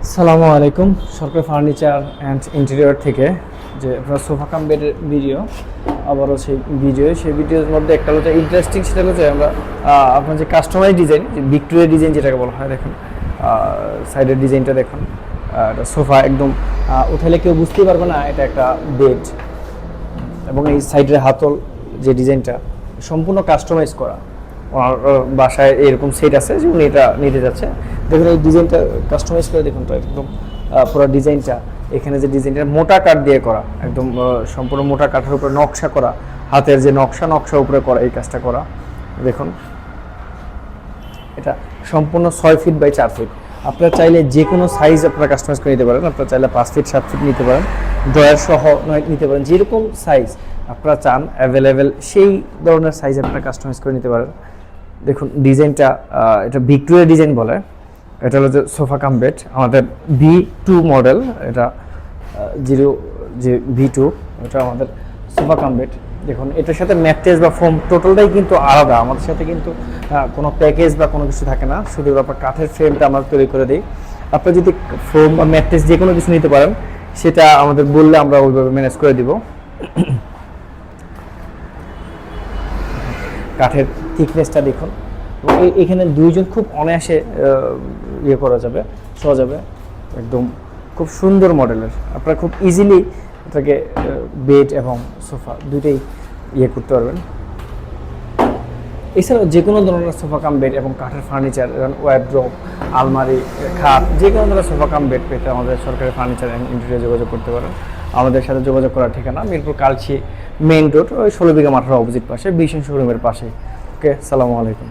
আসসালামু আলাইকুম। সরকারি ফার্নিচার অ্যান্ড ইন্টেরিয়র থেকে যে আপনার সোফা কাম বেডের ভিডিও, আবারও সেই ভিডিওর মধ্যে একটা হচ্ছে ইন্টারেস্টিং, সেটা হচ্ছে আমরা আপনার যে কাস্টমাইজ ডিজাইন, যে ভিক্টোরিয়া ডিজাইন যেটাকে বলা হয়, দেখুন সাইডের ডিজাইনটা দেখুন। এটা সোফা একদম উঠাইলে কেউ বুঝতেই পারবে না এটা একটা বেড, এবং এই সাইডের হাতল যে ডিজাইনটা সম্পূর্ণ কাস্টমাইজ করা। ওনার বাসায় এরকম সেট আছে যে উনি এটা নিতে যাচ্ছে। দেখুন এই ডিজাইনটা কাস্টমাইজ করে, দেখুন তো একদম পুরো ডিজাইনটা, এখানে যে ডিজাইনটা মোটা কাঠ দিয়ে করা, একদম সম্পূর্ণ মোটা কাঠের উপরে নকশা করা, হাতের যে নকশা উপরে করা, এই কাজটা করা। দেখুন এটা সম্পূর্ণ 6 ফিট বাই 4 ফিট। আপনারা চাইলে যে কোনো সাইজ আপনারা কাস্টমাইজ করে নিতে পারেন। আপনারা চাইলে 5 ফিট 7 ফিট নিতে পারেন, ড্রয়ার সহ নিতে পারেন। যেরকম সাইজ আপনারা চান অ্যাভেলেবেল সেই ধরনের সাইজ আপনারা কাস্টমাইজ করে নিতে পারেন। দেখুন ডিজাইনটা, এটা ভিক্টোরিয়া ডিজাইন বলে। এটা হলো যে সোফা কাম বেড, আমাদের V2 মডেল। এটা V2, এটা আমাদের সোফা কাম বেড। দেখুন এটার সাথে ম্যাট্রেস বা ফোম টোটালটাই কিন্তু আলাদা। আমাদের সাথে কিন্তু কোনো প্যাকেজ বা কোনো কিছু থাকে না, শুধু আপনার কাঠের ফ্রেমটা আমরা তৈরি করে দিই। আপনি যদি ফোম বা ম্যাট্রেস যে কোনো কিছু নিতে পারেন, সেটা আমাদের বললে আমরা ওইভাবে ম্যানেজ করে দিব। কাঠের থিকনেসটা দেখুন, এখানে দুইজন খুব অনায়াসে ইয়ে করা যাবে, শোয়া যাবে। একদম খুব সুন্দর মডেলের, আপনারা খুব ইজিলি এটাকে বেড এবং সোফা দুইটাই ইয়ে করতে পারবেন। এছাড়াও যে কোনো ধরনের সোফা কাম বেড এবং কাঠের ফার্নিচার, ওয়ারড্রোব, আলমারি, খাট, যে কোনো ধরনের সোফা কাম বেড পেতে আমাদের সরকারি ফার্নিচার অ্যান্ড ইন্টেরিয়র যোগাযোগ করতে পারেন। আমাদের সাথে যোগাযোগ করার ঠিকানা মিরপুর কালচি মেইন রোড, ওই 16 বিঘা মাঠের অপোজিট পাশে, বিশন শোরুমের পাশে। ওকে, সালামু আলাইকুম।